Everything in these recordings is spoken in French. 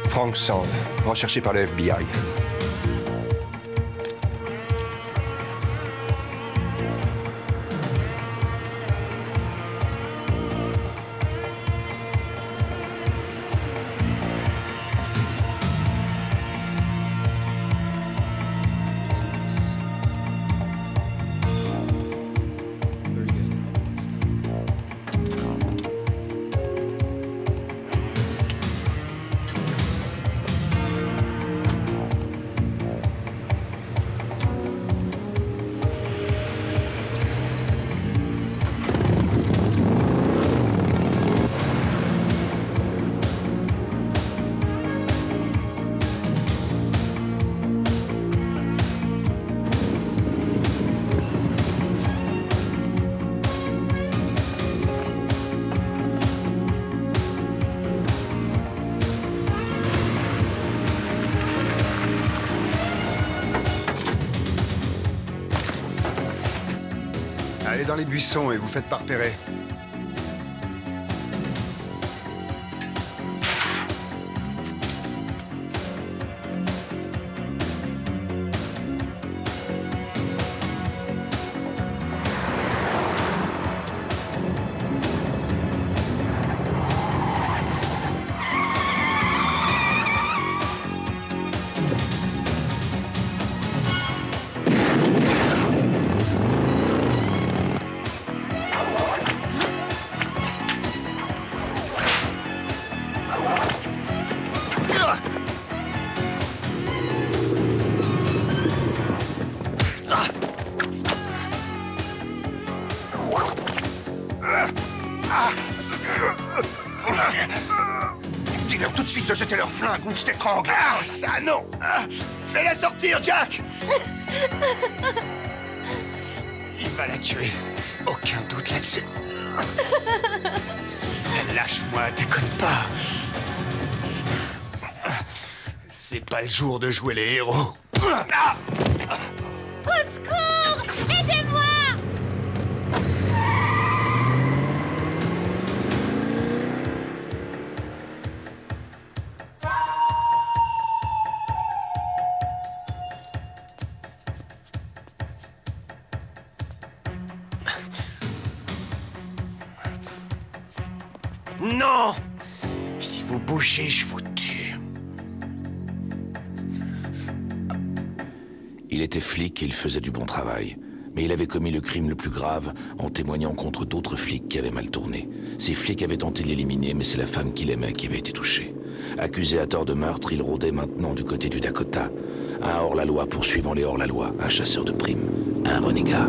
Frank Sand, recherché par le FBI. Allez dans les buissons et vous faites pas repérer. Dis-leur tout de suite de jeter leur flingue ou je t'étrangle. Ah, ça non. Fais-la sortir, Jack. Il va la tuer. Aucun doute là-dessus. Lâche-moi, déconne pas. C'est pas le jour de jouer les héros. Ah. Au secours! Aidez-moi! Non! Si vous bougez, je vous tue. Il était flic et il faisait du bon travail. Mais il avait commis le crime le plus grave en témoignant contre d'autres flics qui avaient mal tourné. Ces flics avaient tenté de l'éliminer, mais c'est la femme qu'il aimait qui avait été touchée. Accusé à tort de meurtre, il rôdait maintenant du côté du Dakota. Un hors-la-loi poursuivant les hors-la-loi, un chasseur de primes, un renégat.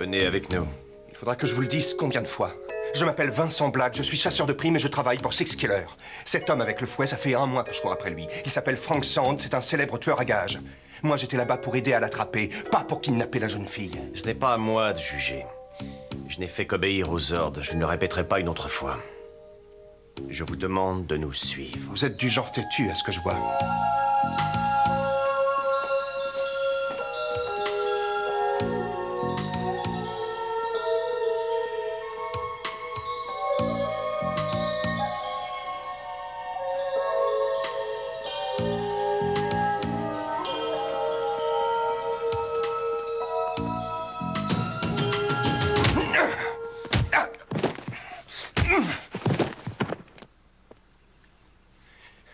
Venez avec nous. Il faudra que je vous le dise combien de fois. Je m'appelle Vincent Black, je suis chasseur de primes et je travaille pour Six Killer. Cet homme avec le fouet, ça fait 1 mois que je cours après lui. Il s'appelle Frank Sand, c'est un célèbre tueur à gages. Moi, j'étais là-bas pour aider à l'attraper, pas pour kidnapper la jeune fille. Ce n'est pas à moi de juger. Je n'ai fait qu'obéir aux ordres. Je ne le répéterai pas une autre fois. Je vous demande de nous suivre. Vous êtes du genre têtu, à ce que je vois.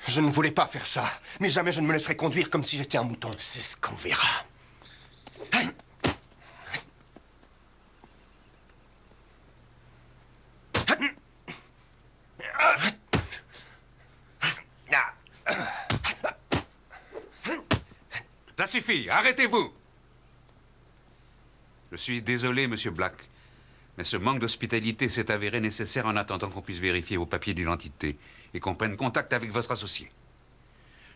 Je ne voulais pas faire ça, mais jamais je ne me laisserai conduire comme si j'étais un mouton. C'est ce qu'on verra. Ça suffit, arrêtez-vous! Je suis désolé, Monsieur Black, mais ce manque d'hospitalité s'est avéré nécessaire en attendant qu'on puisse vérifier vos papiers d'identité et qu'on prenne contact avec votre associé.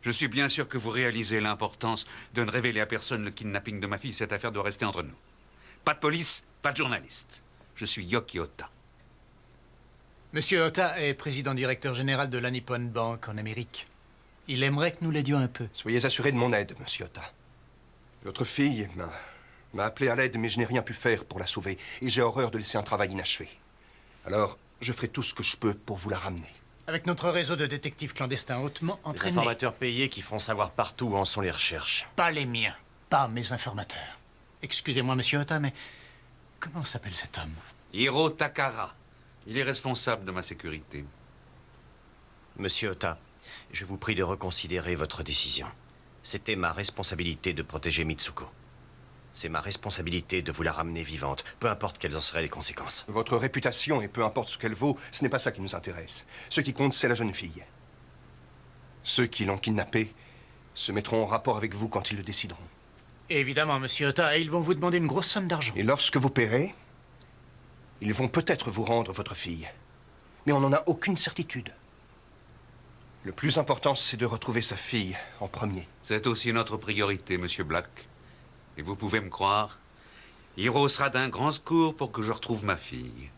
Je suis bien sûr que vous réalisez l'importance de ne révéler à personne le kidnapping de ma fille. Cette affaire doit rester entre nous. Pas de police, pas de journaliste. Je suis Yoki Ota. Monsieur Ota est président-directeur général de la Nippon Bank en Amérique. Il aimerait que nous l'aidions un peu. Soyez assuré de mon aide, monsieur Ota. Votre fille m'a appelé à l'aide, mais je n'ai rien pu faire pour la sauver. Et j'ai horreur de laisser un travail inachevé. Alors, je ferai tout ce que je peux pour vous la ramener. Avec notre réseau de détectives clandestins hautement Les entraînés. informateurs payés qui feront savoir partout où en sont les recherches. Pas les miens, pas mes informateurs. Excusez-moi, monsieur Ota, mais comment s'appelle cet homme? Hiro Takara. Il est responsable de ma sécurité. Monsieur Ota, je vous prie de reconsidérer votre décision. C'était ma responsabilité de protéger Mitsuko. C'est ma responsabilité de vous la ramener vivante, peu importe quelles en seraient les conséquences. Votre réputation, et peu importe ce qu'elle vaut, ce n'est pas ça qui nous intéresse. Ce qui compte, c'est la jeune fille. Ceux qui l'ont kidnappée se mettront en rapport avec vous quand ils le décideront. Évidemment, monsieur Ota, et ils vont vous demander une grosse somme d'argent. Et lorsque vous paierez, ils vont peut-être vous rendre votre fille. Mais on n'en a aucune certitude. Le plus important, c'est de retrouver sa fille en premier. C'est aussi notre priorité, Monsieur Black. Et vous pouvez me croire, Hiro sera d'un grand secours pour que je retrouve ma fille.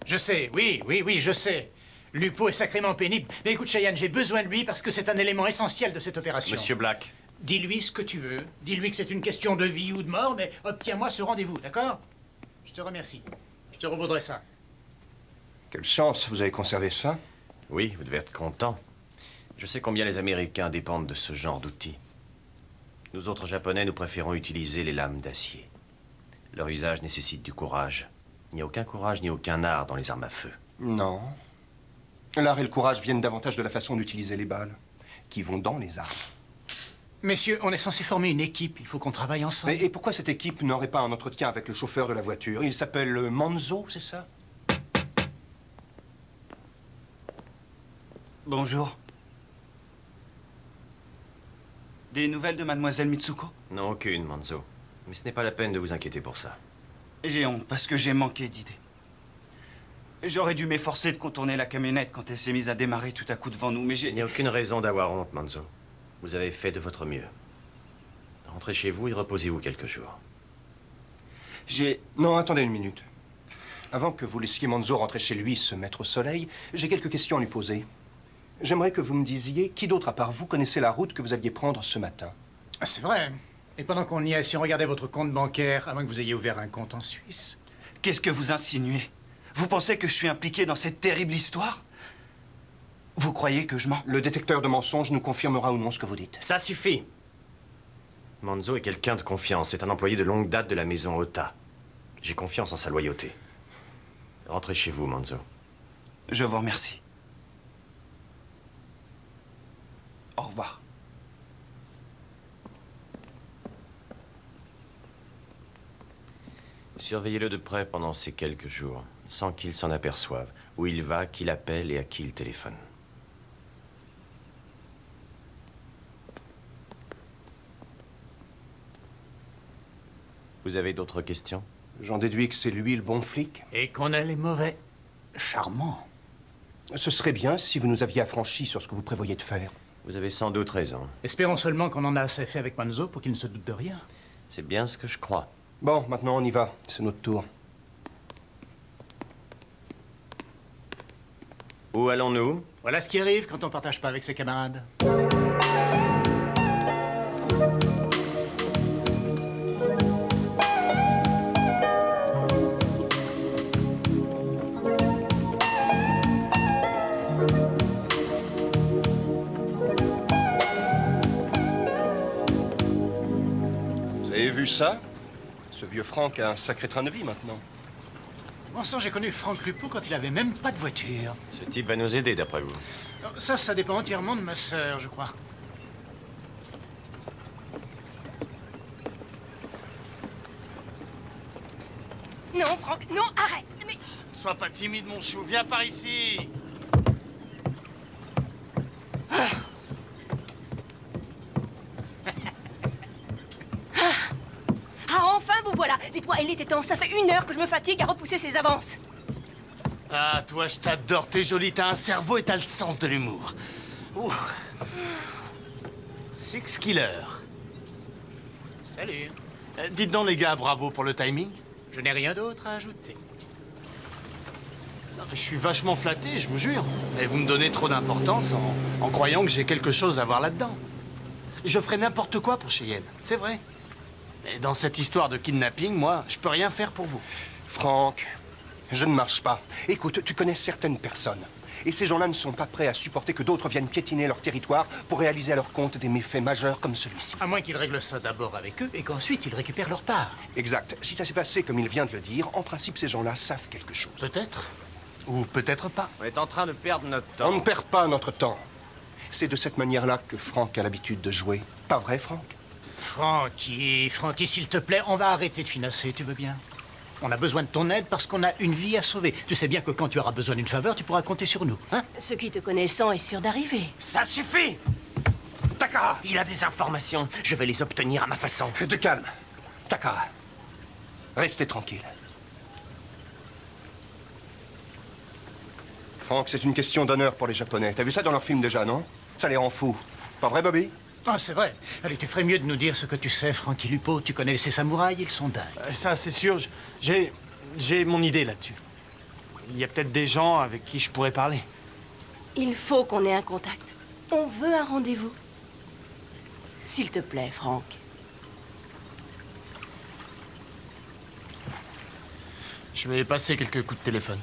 Je sais, oui, je sais. Lupo est sacrément pénible. Mais écoute, Cheyenne, j'ai besoin de lui parce que c'est un élément essentiel de cette opération. Monsieur Black, Dis-lui ce que tu veux. Dis-lui que c'est une question de vie ou de mort, mais obtiens-moi ce rendez-vous, d'accord? Je te remercie. Je te revaudrai ça. Quelle chance, vous avez conservé ça. oui, vous devez être content. Je sais combien les Américains dépendent de ce genre d'outils. Nous autres Japonais, nous préférons utiliser les lames d'acier. Leur usage nécessite du courage. Il n'y a aucun courage ni aucun art dans les armes à feu. Non. L'art et le courage viennent davantage de la façon d'utiliser les balles, qui vont dans les armes. Messieurs, on est censé former une équipe. Il faut qu'on travaille ensemble. Et pourquoi cette équipe n'aurait pas un entretien avec le chauffeur de la voiture? Il s'appelle Manzo, c'est ça? Bonjour. Des nouvelles de mademoiselle Mitsuko? Non, aucune, Manzo. Mais ce n'est pas la peine de vous inquiéter pour ça. J'ai honte parce que j'ai manqué d'idées. J'aurais dû m'efforcer de contourner la camionnette quand elle s'est mise à démarrer tout à coup devant nous, mais Il n'y j'ai... a aucune raison d'avoir honte, Manzo. Vous avez fait de votre mieux. Rentrez chez vous et reposez-vous quelques jours. Non, attendez une minute. Avant que vous laissiez Manzo rentrer chez lui se mettre au soleil, j'ai quelques questions à lui poser. J'aimerais que vous me disiez qui d'autre à part vous connaissait la route que vous alliez prendre ce matin. Ah, c'est vrai. Et pendant qu'on y est, si on regardait votre compte bancaire, à moins que vous ayez ouvert un compte en Suisse. Qu'est-ce que vous insinuez? Vous pensez que je suis impliqué dans cette terrible histoire? Vous croyez que je mens? Le détecteur de mensonges nous confirmera ou non ce que vous dites. Ça suffit! Manzo est quelqu'un de confiance. C'est un employé de longue date de la maison Ota. J'ai confiance en sa loyauté. Rentrez chez vous, Manzo. Je vous remercie. Au revoir. Surveillez-le de près pendant ces quelques jours, sans qu'il s'en aperçoive. Où il va, qui l'appelle et à qui il téléphone. Vous avez d'autres questions? J'en déduis que c'est lui le bon flic. Et qu'on a les mauvais. Charmant. Ce serait bien si vous nous aviez affranchis sur ce que vous prévoyez de faire. Vous avez sans doute raison. Espérons seulement qu'on en a assez fait avec Manzo pour qu'il ne se doute de rien. C'est bien ce que je crois. Bon, maintenant on y va. C'est notre tour. Où allons-nous? Voilà ce qui arrive quand on partage pas avec ses camarades. Vous avez vu ça? Ce vieux Franck a un sacré train de vie maintenant. Bon sang, j'ai connu Franck Lupo quand il avait même pas de voiture. Ce type va nous aider, d'après vous. Alors, ça dépend entièrement de ma sœur, je crois. Non, Franck, non, arrête. Mais Sois pas timide, mon chou. Viens par ici. ah, enfin, vous voilà. Dites-moi, il était temps. Ça fait 1 heure que je me fatigue à repousser ces avances. Ah, toi, je t'adore. T'es jolie, t'as un cerveau et t'as le sens de l'humour. Ouh. Six Killer. Salut. Dites donc, les gars, bravo pour le timing. Je n'ai rien d'autre à ajouter. Non, mais je suis vachement flatté, je vous jure. Mais vous me donnez trop d'importance en croyant que j'ai quelque chose à voir là-dedans. Je ferai n'importe quoi pour Cheyenne, c'est vrai. Mais dans cette histoire de kidnapping, moi, je peux rien faire pour vous. Franck, je ne marche pas. Écoute, tu connais certaines personnes. Et ces gens-là ne sont pas prêts à supporter que d'autres viennent piétiner leur territoire pour réaliser à leur compte des méfaits majeurs comme celui-ci. À moins qu'ils règlent ça d'abord avec eux et qu'ensuite ils récupèrent leur part. Exact. Si ça s'est passé comme il vient de le dire, en principe, ces gens-là savent quelque chose. Peut-être. Ou peut-être pas. On est en train de perdre notre On temps. ne perd pas notre temps. C'est de cette manière-là que Franck a l'habitude de jouer. Pas vrai, Franck? Francky, s'il te plaît, on va arrêter de finasser, tu veux bien? On a besoin de ton aide parce qu'on a une vie à sauver. Tu sais bien que quand tu auras besoin d'une faveur, tu pourras compter sur nous, hein? Ce qui te connaissant est sûr d'arriver. Ça suffit! Takara! Il a des informations. Je vais les obtenir à ma façon. De calme. Takara, restez tranquille. Franck, c'est une question d'honneur pour les Japonais. T'as vu ça dans leurs films déjà, non? Ça les rend fous. Pas vrai, Bobby? Ah, c'est vrai. Allez, tu ferais mieux de nous dire ce que tu sais, Francky Lupo. Tu connais ces samouraïs, ils sont dingues. Ça, c'est sûr. J'ai mon idée là-dessus. Il y a peut-être des gens avec qui je pourrais parler. Il faut qu'on ait un contact. On veut un rendez-vous. S'il te plaît, Franck. Je vais passer quelques coups de téléphone.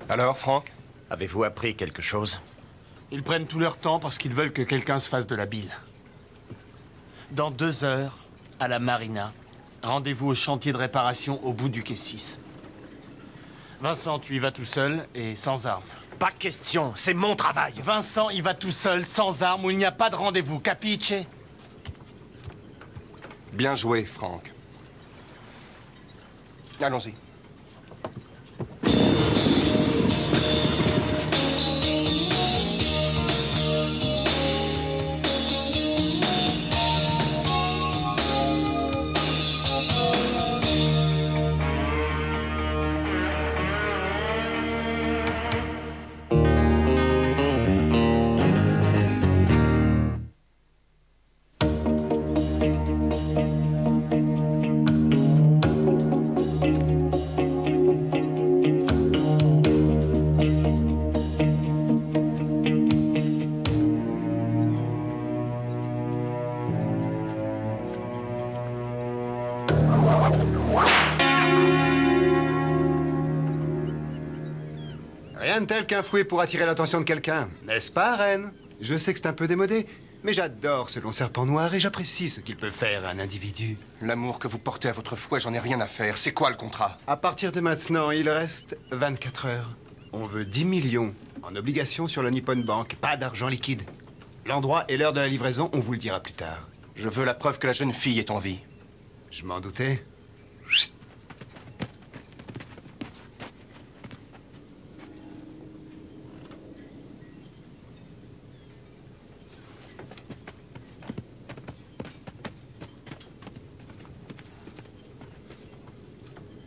Alors, Franck? Avez-vous appris quelque chose? Ils prennent tout leur temps parce qu'ils veulent que quelqu'un se fasse de la bile. Dans 2 heures, à la marina, rendez-vous au chantier de réparation au bout du quai 6. Vincent, tu y vas tout seul et sans armes. Pas question, c'est mon travail. Vincent, il va tout seul, sans armes, où il n'y a pas de rendez-vous. Capiche? Bien joué, Franck. Allons-y. Rien de tel qu'un fouet pour attirer l'attention de quelqu'un. N'est-ce pas, Reine? Je sais que c'est un peu démodé, Mais j'adore ce long serpent noir et j'apprécie ce qu'il peut faire à un individu. L'amour que vous portez à votre fouet, j'en ai rien à faire. C'est quoi le contrat? À partir de maintenant, il reste 24 heures. On veut 10 millions en obligations sur la Nippon Bank, pas d'argent liquide. L'endroit et l'heure de la livraison, on vous le dira plus tard. Je veux la preuve que la jeune fille est en vie. Je m'en doutais.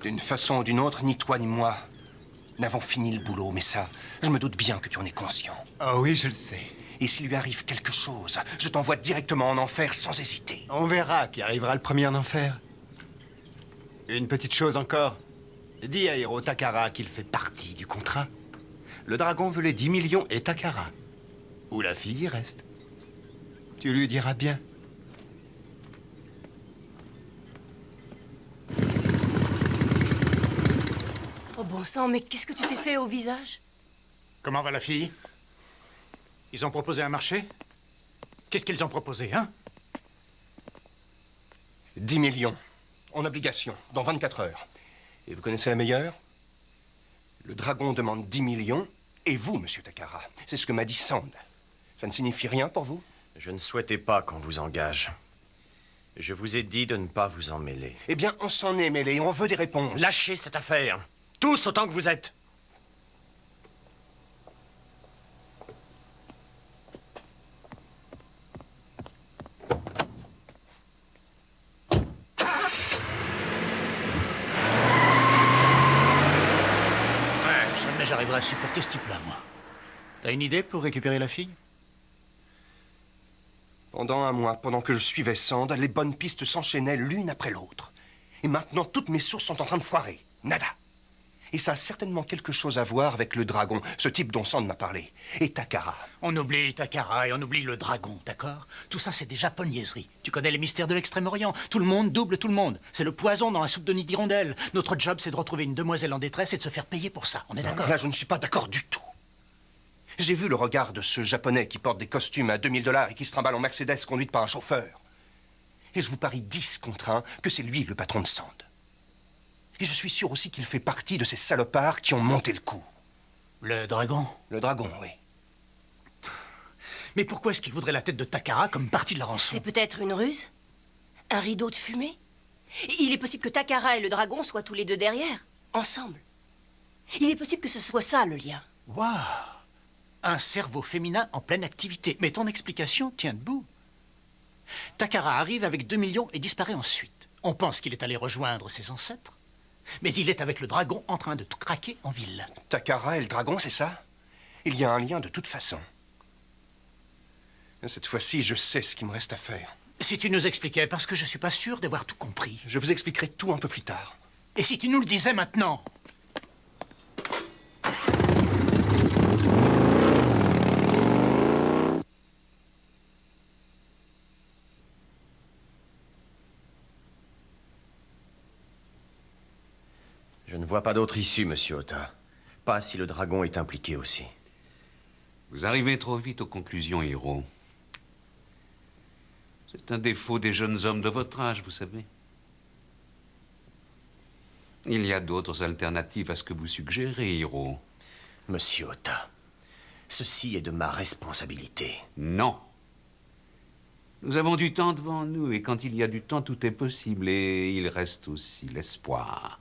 D'une façon ou d'une autre, ni toi ni moi n'avons fini le boulot, mais ça, je me doute bien que tu en es conscient. Oh oui, je le sais. Et s'il lui arrive quelque chose, je t'envoie directement en enfer sans hésiter. On verra qui arrivera le premier en enfer. Une petite chose encore. Dis à Hiro Takara qu'il fait partie du contrat. Le dragon veut les 10 millions et Takara. Ou la fille y reste. Tu lui diras bien. Oh bon sang, mais qu'est-ce que tu t'es fait au visage? Comment va la fille? Ils ont proposé un marché? Qu'est-ce qu'ils ont proposé, hein? 10 millions, en obligation, dans 24 heures. Et vous connaissez la meilleure? Le dragon demande 10 millions, et vous, monsieur Takara. C'est ce que m'a dit Sand. Ça ne signifie rien pour vous? Je ne souhaitais pas qu'on vous engage. Je vous ai dit de ne pas vous en mêler. Eh bien, on s'en est mêlé, on veut des réponses. Lâchez cette affaire. Tous autant que vous êtes. Jamais j'arriverai à supporter ce type-là, moi. T'as une idée pour récupérer la fille? Pendant un mois, pendant que je suivais Sand, les bonnes pistes s'enchaînaient l'une après l'autre. Et maintenant, toutes mes sources sont en train de foirer. Nada. Et ça a certainement quelque chose à voir avec le dragon, ce type dont Sand m'a parlé. Et Takara. On oublie Takara et on oublie le dragon, d'accord? Tout ça, c'est des japonaiseries. Tu connais les mystères de l'Extrême-Orient. Tout le monde double tout le monde. C'est le poison dans la soupe de nid d'hirondelle. Notre job, c'est de retrouver une demoiselle en détresse et de se faire payer pour ça. On est d'accord? Là, je ne suis pas d'accord du tout. J'ai vu le regard de ce Japonais qui porte des costumes à 2000 $ et qui se trimballe en Mercedes conduite par un chauffeur. Et je vous parie 10 contre 1 que c'est lui le patron de Sand. Et je suis sûr aussi qu'il fait partie de ces salopards qui ont monté le coup. Le dragon? Le dragon, oui. Mais pourquoi est-ce qu'il voudrait la tête de Takara comme partie de la rançon? C'est peut-être une ruse? Un rideau de fumée? Il est possible que Takara et le dragon soient tous les deux derrière, ensemble. Il est possible que ce soit ça, le lien. Waouh! Un cerveau féminin en pleine activité. Mais ton explication tient debout. Takara arrive avec 2 millions et disparaît ensuite. On pense qu'il est allé rejoindre ses ancêtres. Mais il est avec le dragon en train de tout craquer en ville. Takara et le dragon, c'est ça? Il y a un lien de toute façon. Cette fois-ci, je sais ce qu'il me reste à faire. Si tu nous expliquais, parce que je suis pas sûr d'avoir tout compris. Je vous expliquerai tout un peu plus tard. Et si tu nous le disais maintenant? Je ne vois pas d'autre issue, monsieur Ota. Pas si le dragon est impliqué aussi. Vous arrivez trop vite aux conclusions, Hiro. C'est un défaut des jeunes hommes de votre âge, vous savez. Il y a d'autres alternatives à ce que vous suggérez, Hiro. Monsieur Ota, ceci est de ma responsabilité. Non. Nous avons du temps devant nous, et quand il y a du temps, tout est possible, et il reste aussi l'espoir.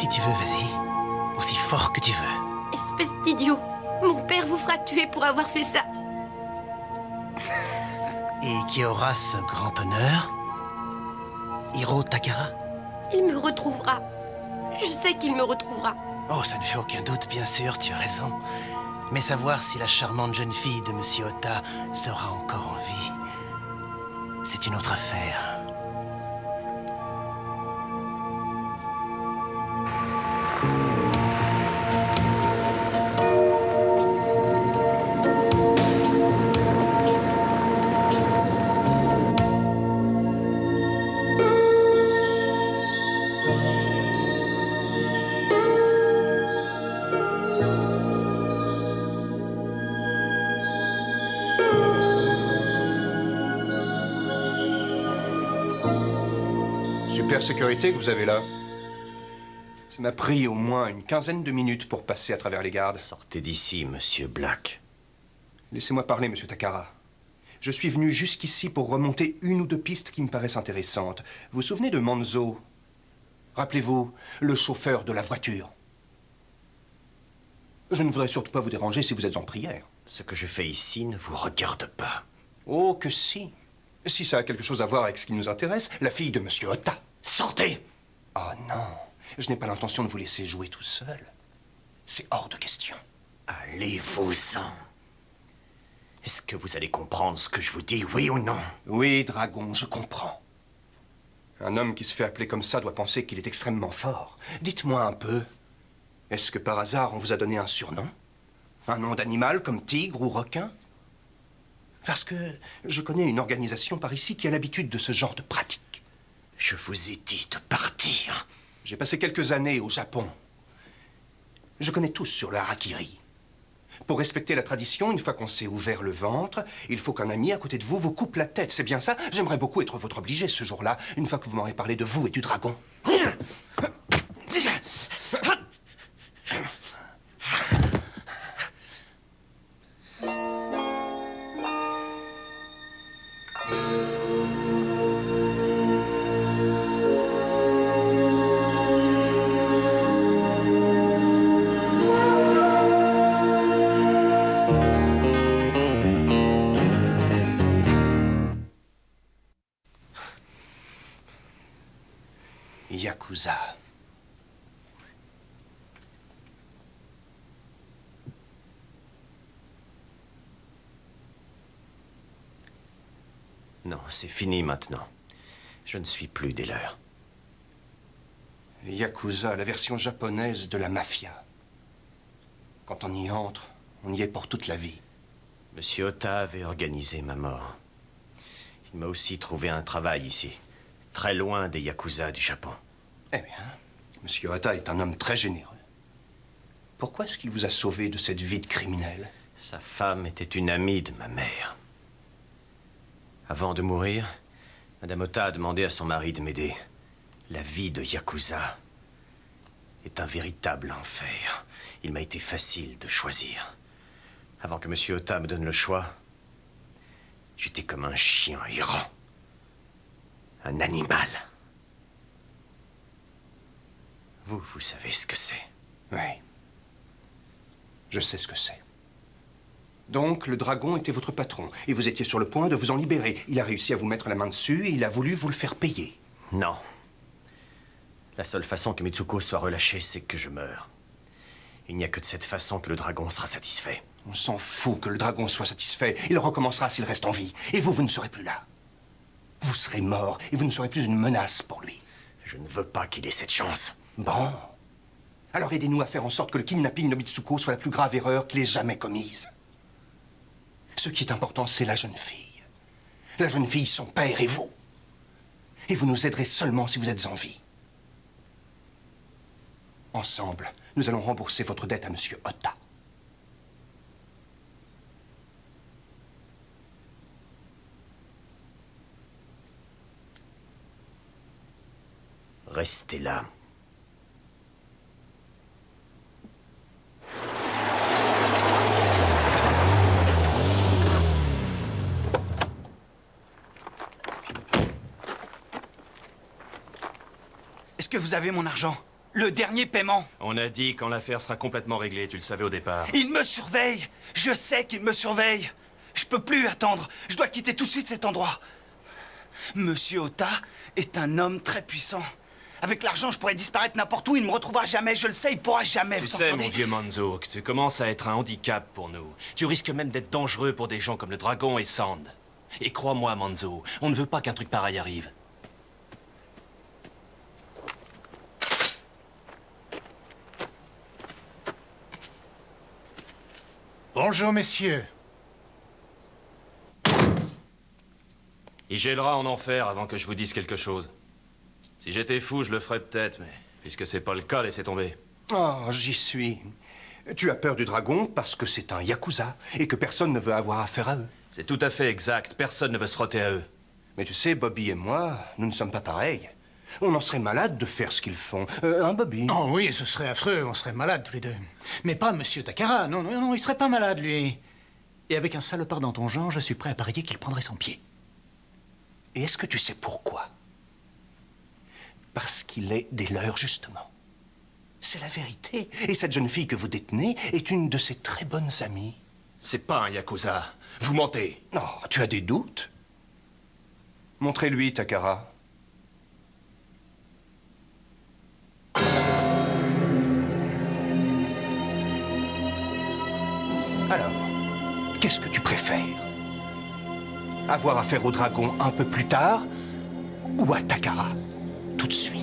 Si tu veux, vas-y. Aussi fort que tu veux. Espèce d'idiot. Mon père vous fera tuer pour avoir fait ça. Et qui aura ce grand honneur? Hiro Takara? Il me retrouvera. Je sais qu'il me retrouvera. Oh, ça ne fait aucun doute, bien sûr, tu as raison. Mais savoir si la charmante jeune fille de Monsieur Ota sera encore en vie, c'est une autre affaire. Super sécurité que vous avez là. Ça m'a pris au moins une quinzaine de minutes pour passer à travers les gardes. Sortez d'ici, monsieur Black. Laissez-moi parler, monsieur Takara. Je suis venu jusqu'ici pour remonter une ou deux pistes qui me paraissent intéressantes. Vous vous souvenez de Manzo? Rappelez-vous, le chauffeur de la voiture. Je ne voudrais surtout pas vous déranger si vous êtes en prière. Ce que je fais ici ne vous regarde pas. Oh, que si. Si ça a quelque chose à voir avec ce qui nous intéresse, la fille de monsieur Ota. Sortez! Oh non, je n'ai pas l'intention de vous laisser jouer tout seul. C'est hors de question. Allez-vous-en. Est-ce que vous allez comprendre ce que je vous dis, oui ou non? Oui, Dragon, je comprends. Un homme qui se fait appeler comme ça doit penser qu'il est extrêmement fort. Dites-moi un peu, est-ce que par hasard on vous a donné un surnom? Un nom d'animal comme tigre ou requin? Parce que je connais une organisation par ici qui a l'habitude de ce genre de pratique. Je vous ai dit de partir. J'ai passé quelques années au Japon. Je connais tous sur le harakiri. Pour respecter la tradition, une fois qu'on s'est ouvert le ventre, il faut qu'un ami à côté de vous vous coupe la tête. C'est bien ça? J'aimerais beaucoup être votre obligé ce jour-là, une fois que vous m'aurez parlé de vous et du dragon. Yakuza. Non, c'est fini maintenant. Je ne suis plus des leurs. Yakuza, la version japonaise de la mafia. Quand on y entre, on y est pour toute la vie. Monsieur Ota avait organisé ma mort. Il m'a aussi trouvé un travail ici, très loin des Yakuza du Japon. Eh bien, Monsieur Ota est un homme très généreux. Pourquoi est-ce qu'il vous a sauvé de cette vie de criminel? Sa femme était une amie de ma mère. Avant de mourir, Madame Ota a demandé à son mari de m'aider. La vie de Yakuza est un véritable enfer. Il m'a été facile de choisir. Avant que Monsieur Ota me donne le choix, j'étais comme un chien errant. Un animal. Vous savez ce que c'est. Oui. Je sais ce que c'est. Donc, le dragon était votre patron, et vous étiez sur le point de vous en libérer. Il a réussi à vous mettre la main dessus, et il a voulu vous le faire payer. Non. La seule façon que Mitsuko soit relâchée, c'est que je meure. Il n'y a que de cette façon que le dragon sera satisfait. On s'en fout que le dragon soit satisfait. Il recommencera s'il reste en vie. Et vous ne serez plus là. Vous serez mort, et vous ne serez plus une menace pour lui. Je ne veux pas qu'il ait cette chance. Bon. Alors aidez-nous à faire en sorte que le kidnapping de Mitsuko soit la plus grave erreur qu'il ait jamais commise. Ce qui est important, c'est la jeune fille. La jeune fille, son père et vous. Et vous nous aiderez seulement si vous êtes en vie. Ensemble, nous allons rembourser votre dette à Monsieur Ota. Restez là. Est-ce que vous avez mon argent? Le dernier paiement. On a dit quand l'affaire sera complètement réglée, tu le savais au départ. Il me surveille. Je sais qu'il me surveille. Je peux plus attendre. Je dois quitter tout de suite cet endroit. Monsieur Ota est un homme très puissant. Avec l'argent, je pourrais disparaître n'importe où. Il ne me retrouvera jamais. Je le sais, il pourra jamais. Tu vous sais, entendez? mon vieux Manzo, que tu commences à être un handicap pour nous. Tu risques même d'être dangereux pour des gens comme le Dragon et Sand. Et crois-moi, Manzo, on ne veut pas qu'un truc pareil arrive. Bonjour, messieurs. Il gèlera en enfer avant que je vous dise quelque chose. Si j'étais fou, je le ferais peut-être, mais puisque c'est pas le cas, laissez tomber. Oh, j'y suis. Tu as peur du dragon parce que c'est un yakuza et que personne ne veut avoir affaire à eux. C'est tout à fait exact. Personne ne veut se frotter à eux. Mais tu sais, Bobby et moi, nous ne sommes pas pareils. On en serait malade de faire ce qu'ils font. Hein, Bobby? Oh oui, ce serait affreux, on serait malades tous les deux. Mais pas Monsieur Takara, non, non, non, il serait pas malade, lui. Et avec un salopard dans ton genre, je suis prêt à parier qu'il prendrait son pied. Et est-ce que tu sais pourquoi? Parce qu'il est des leurs, justement. C'est la vérité. Et cette jeune fille que vous détenez est une de ses très bonnes amies. C'est pas un yakuza. Vous mentez. Non, tu as des doutes? Montrez-lui, Takara. Alors, qu'est-ce que tu préfères? Avoir affaire au dragon un peu plus tard ou à Takara tout de suite?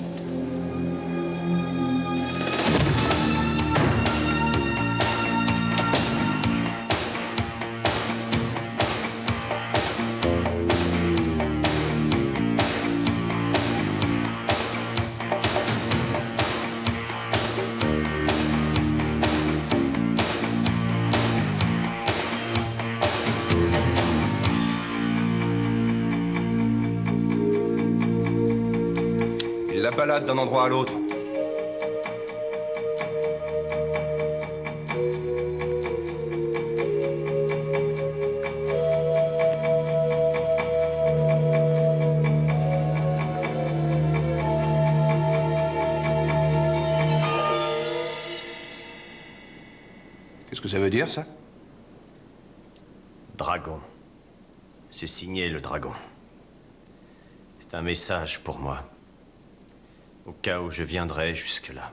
Il la balade d'un endroit à l'autre. Qu'est-ce que ça veut dire, ça? Dragon. C'est signé le dragon. C'est un message pour moi. Au cas où je viendrais jusque-là.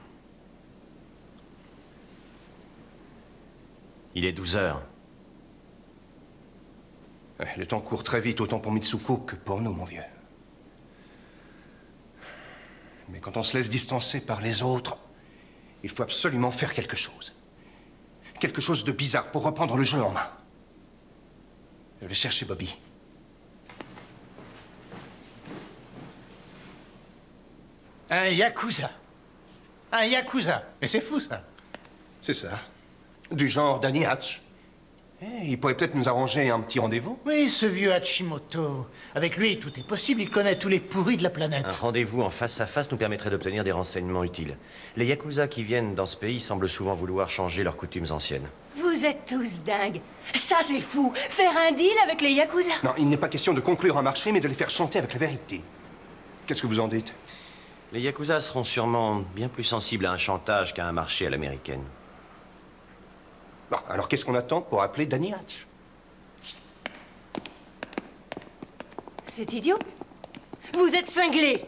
Il est 12 heures. Ouais, le temps court très vite, autant pour Mitsuko que pour nous, mon vieux. Mais quand on se laisse distancer par les autres, il faut absolument faire quelque chose. Quelque chose de bizarre pour reprendre le jeu en main. Je vais chercher Bobby. Un yakuza. Un yakuza. Et c'est fou, ça. C'est ça. Du genre Danny Hatch. Il pourrait peut-être nous arranger un petit rendez-vous. Oui, ce vieux Hachimoto. Avec lui, tout est possible. Il connaît tous les pourris de la Un planète. rendez-vous en face à face nous permettrait d'obtenir des renseignements utiles. Les yakuza qui viennent dans ce pays semblent souvent vouloir changer leurs coutumes anciennes. Vous êtes tous dingues. Ça, c'est fou. Faire un deal avec les yakuza. Non, il n'est pas question de conclure un marché, mais de les faire chanter avec la vérité. Qu'est-ce que vous en dites? Les yakuza seront sûrement bien plus sensibles à un chantage qu'à un marché à l'américaine. Bon, alors qu'est-ce qu'on attend pour appeler Danny Hatch? C'est idiot. Vous êtes cinglés.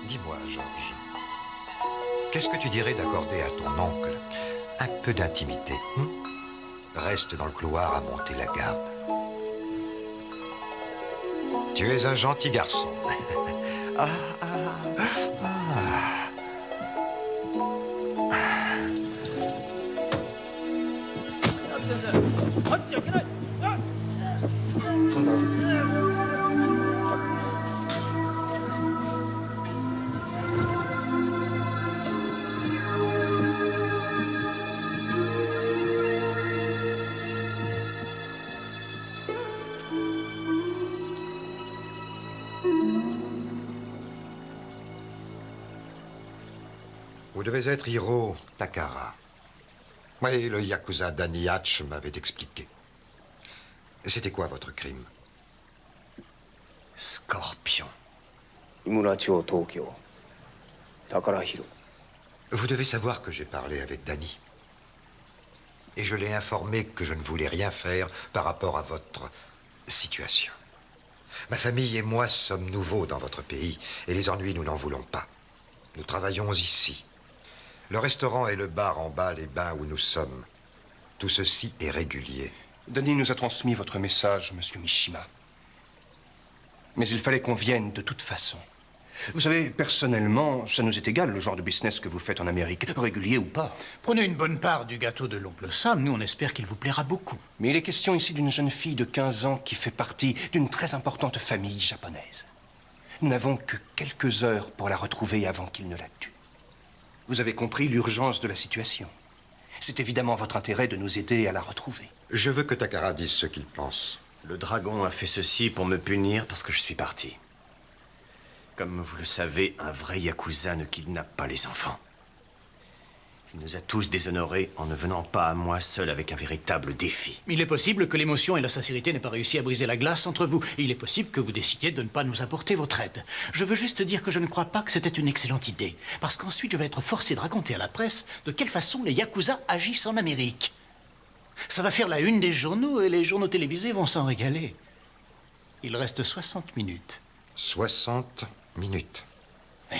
Dis-moi, Georges, qu'est-ce que tu dirais d'accorder à ton oncle un peu d'intimité? Reste dans le couloir à monter la garde. Tu es un gentil garçon. Ah, ah, ah. Vous devez être Hiro Takara. Oui, le Yakuza Danny Hatch m'avait expliqué. C'était quoi votre crime? Scorpion. Vous devez savoir que j'ai parlé avec Danny. Et je l'ai informé que je ne voulais rien faire par rapport à votre situation. Ma famille et moi sommes nouveaux dans votre pays, et les ennuis, nous n'en voulons pas. Nous travaillons ici. Le restaurant et le bar en bas, les bains où nous sommes. Tout ceci est régulier. Danny nous a transmis votre message, monsieur Mishima. Mais il fallait qu'on vienne de toute façon. Vous savez, personnellement, ça nous est égal le genre de business que vous faites en Amérique, régulier ou pas. Prenez une bonne part du gâteau de l'oncle Sam. Nous, on espère qu'il vous plaira beaucoup. Mais il est question ici d'une jeune fille de 15 ans qui fait partie d'une très importante famille japonaise. Nous n'avons que quelques heures pour la retrouver avant qu'il ne la tue. Vous avez compris l'urgence de la situation. C'est évidemment votre intérêt de nous aider à la retrouver. Je veux que Takara dise ce qu'il pense. Le dragon a fait ceci pour me punir parce que je suis parti. Comme vous le savez, un vrai Yakuza ne kidnappe pas les enfants. Il nous a tous déshonorés en ne venant pas à moi seul avec un véritable défi. Il est possible que l'émotion et la sincérité n'aient pas réussi à briser la glace entre vous. Et il est possible que vous décidiez de ne pas nous apporter votre aide. Je veux juste dire que je ne crois pas que c'était une excellente idée. Parce qu'ensuite, je vais être forcé de raconter à la presse de quelle façon les Yakuza agissent en Amérique. Ça va faire la une des journaux et les journaux télévisés vont s'en régaler. Il reste 60 minutes. 60 minutes. Oui.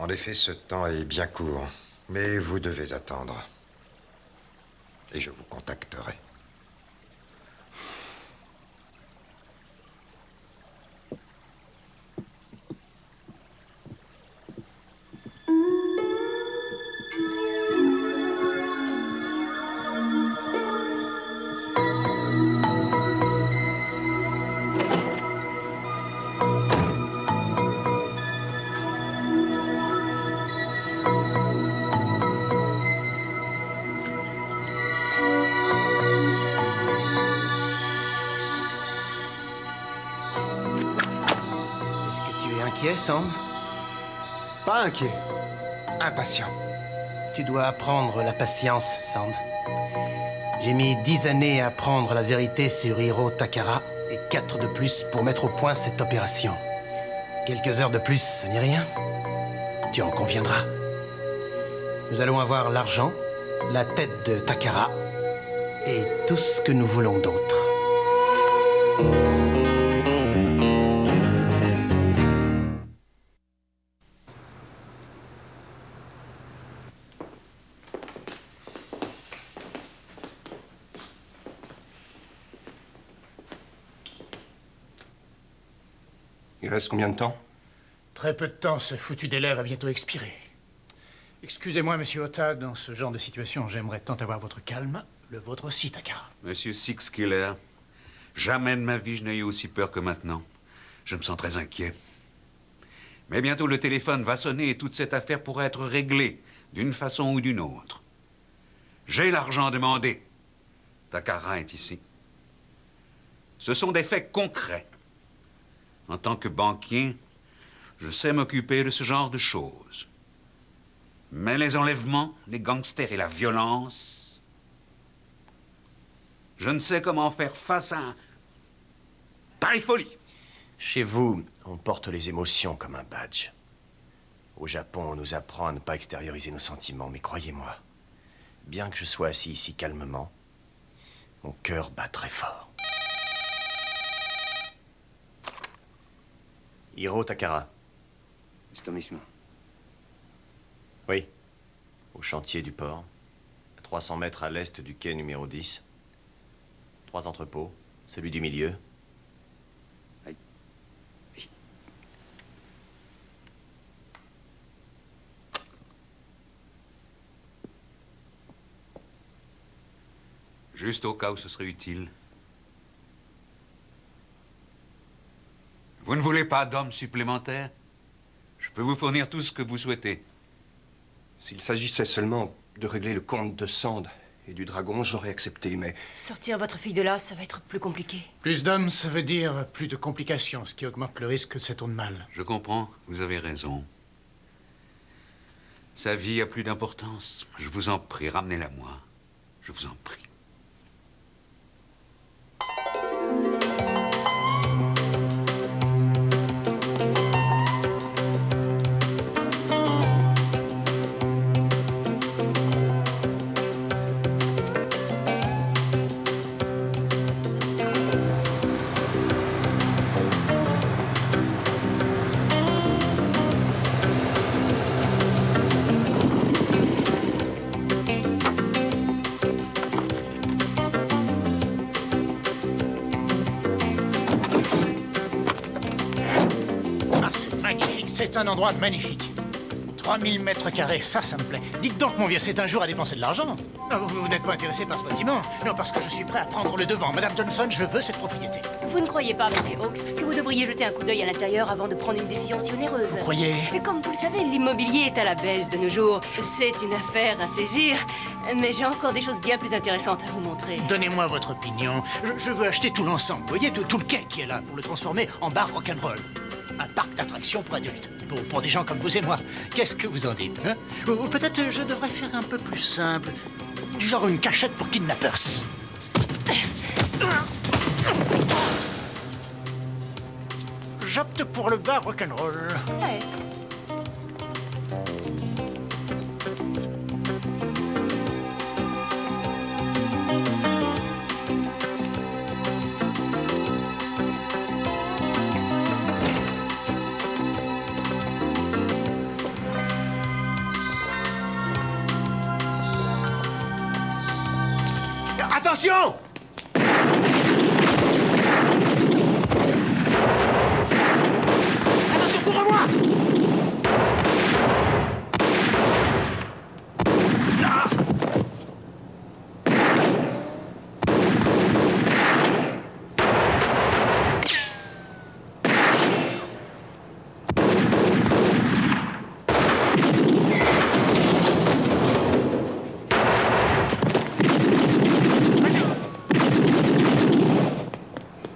En effet, ce temps est bien court, mais vous devez attendre. Et je vous contacterai. Inquiet, Sam? Pas inquiet. Impatient. Tu dois apprendre la patience, Sand. J'ai mis 10 années à apprendre la vérité sur Hiro Takara et 4 de plus pour mettre au point cette opération. Quelques heures de plus, ça n'est rien. Tu en conviendras. Nous allons avoir l'argent, la tête de Takara et tout ce que nous voulons d'autre. Il reste combien de temps? Très peu de temps, ce foutu délai va bientôt expirer. Excusez-moi, monsieur Ota, dans ce genre de situation, j'aimerais tant avoir votre calme. Le vôtre aussi, Takara. Monsieur Six Killer, jamais de ma vie je n'ai eu aussi peur que maintenant. Je me sens très inquiet. Mais bientôt le téléphone va sonner et toute cette affaire pourra être réglée d'une façon ou d'une autre. J'ai l'argent demandé. Takara est ici. Ce sont des faits concrets. En tant que banquier, je sais m'occuper de ce genre de choses. Mais les enlèvements, les gangsters et la violence, je ne sais comment faire face à un pareille folie. Chez vous, on porte les émotions comme un badge. Au Japon, on nous apprend à ne pas extérioriser nos sentiments, mais croyez-moi, bien que je sois assis ici calmement, mon cœur bat très fort. Hiro Takara. Mr. Mishima. Oui, au chantier du port, à 300 mètres à l'est du quai numéro 10. 3 entrepôts, celui du milieu. Oui. Juste au cas où ce serait utile. Vous ne voulez pas d'hommes supplémentaires? Je peux vous fournir tout ce que vous souhaitez. S'il s'agissait seulement de régler le compte de Sand et du dragon, j'aurais accepté, mais... Sortir votre fille de là, ça va être plus compliqué. Plus d'hommes, ça veut dire plus de complications, ce qui augmente le risque que ça tourne mal. Je comprends, vous avez raison. Sa vie a plus d'importance. Je vous en prie, ramenez-la moi. Je vous en prie. Ah, c'est magnifique, c'est un endroit magnifique. 3000 mètres carrés, ça me plaît. Dites donc, mon vieux, c'est un jour à dépenser de l'argent. Ah, vous n'êtes pas intéressé par ce bâtiment? Non, parce que je suis prêt à prendre le devant. Madame Johnson, je veux cette propriété. Vous ne croyez pas, Monsieur Hawks, que vous devriez jeter un coup d'œil à l'intérieur avant de prendre une décision si onéreuse? Vous croyez? Et comme vous le savez, l'immobilier est à la baisse de nos jours. C'est une affaire à saisir, mais j'ai encore des choses bien plus intéressantes à vous montrer. Donnez-moi votre opinion. Je veux acheter tout l'ensemble. Vous voyez, tout le quai qui est là, pour le transformer en bar rock'n'roll. Un parc d'attractions pour adultes. Pour des gens comme vous et moi. Qu'est-ce que vous en dites, hein? Ou peut-être je devrais faire un peu plus simple. Du genre une cachette pour kidnappers. J'opte pour le bar rock'n'roll. Ouais. Attention! Attention, couvre-moi! Ah!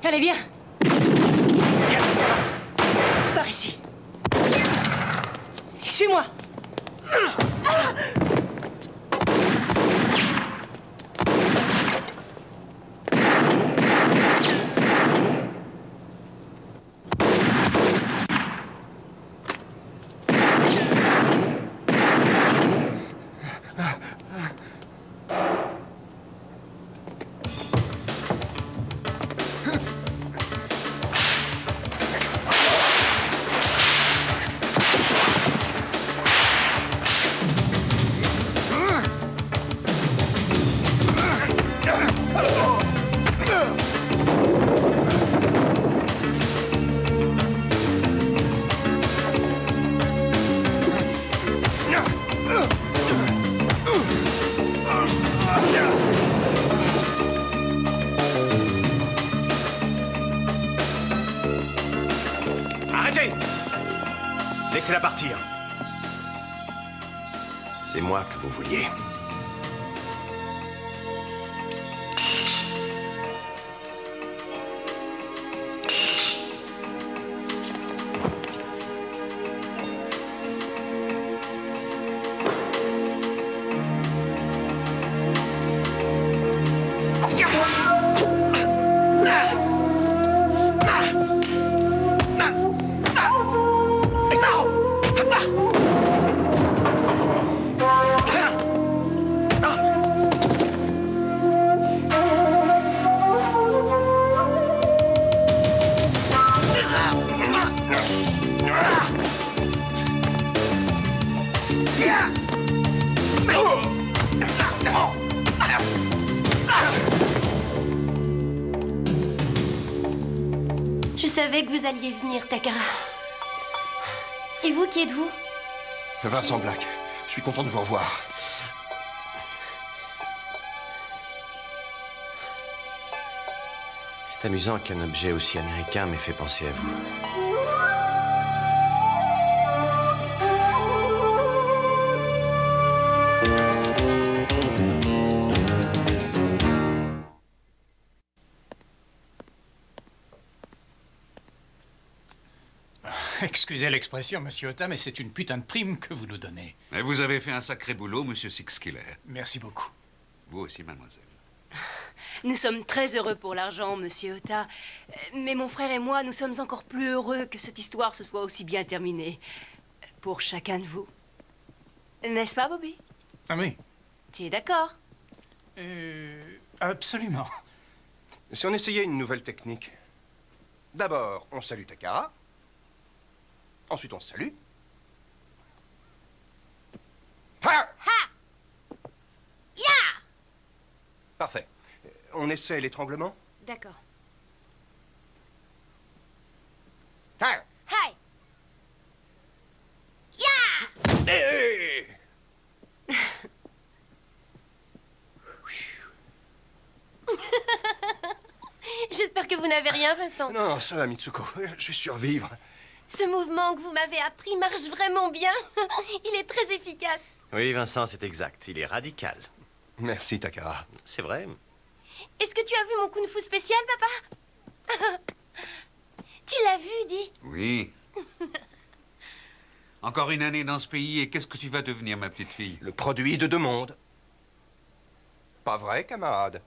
Allez, viens. Viens, ça va. Par ici. Suis-moi. Arrêtez! Laissez-la partir. C'est moi que vous vouliez. Je savais que vous alliez venir, Takara. Et vous, qui êtes-vous? Vincent Black, je suis content de vous revoir. C'est amusant qu'un objet aussi américain m'ait fait penser à vous. Excusez l'expression, monsieur Ota, mais c'est une putain de prime que vous nous donnez. Mais vous avez fait un sacré boulot, monsieur Sixkiller. Merci beaucoup. Vous aussi, mademoiselle. Nous sommes très heureux pour l'argent, monsieur Ota. Mais mon frère et moi, nous sommes encore plus heureux que cette histoire se soit aussi bien terminée. Pour chacun de vous. N'est-ce pas, Bobby? Ah oui. Tu es d'accord? Absolument. Si on essayait une nouvelle technique. D'abord, on salue Takara. Ensuite, on se salue. Ha! Ha! Ya! Parfait. On essaie l'étranglement. D'accord. Ha! Hey! Ya! Hey! J'espère que vous n'avez rien, Vincent. Non, ça va, Mitsuko. Je vais survivre. Ce mouvement que vous m'avez appris marche vraiment bien. Il est très efficace. Oui, Vincent, c'est exact. Il est radical. Merci, Takara. C'est vrai. Est-ce que tu as vu mon kung-fu spécial, papa? Tu l'as vu, dis? Oui. Encore une année dans ce pays, et qu'est-ce que tu vas devenir, ma petite fille? Le produit de deux mondes. Pas vrai, camarade?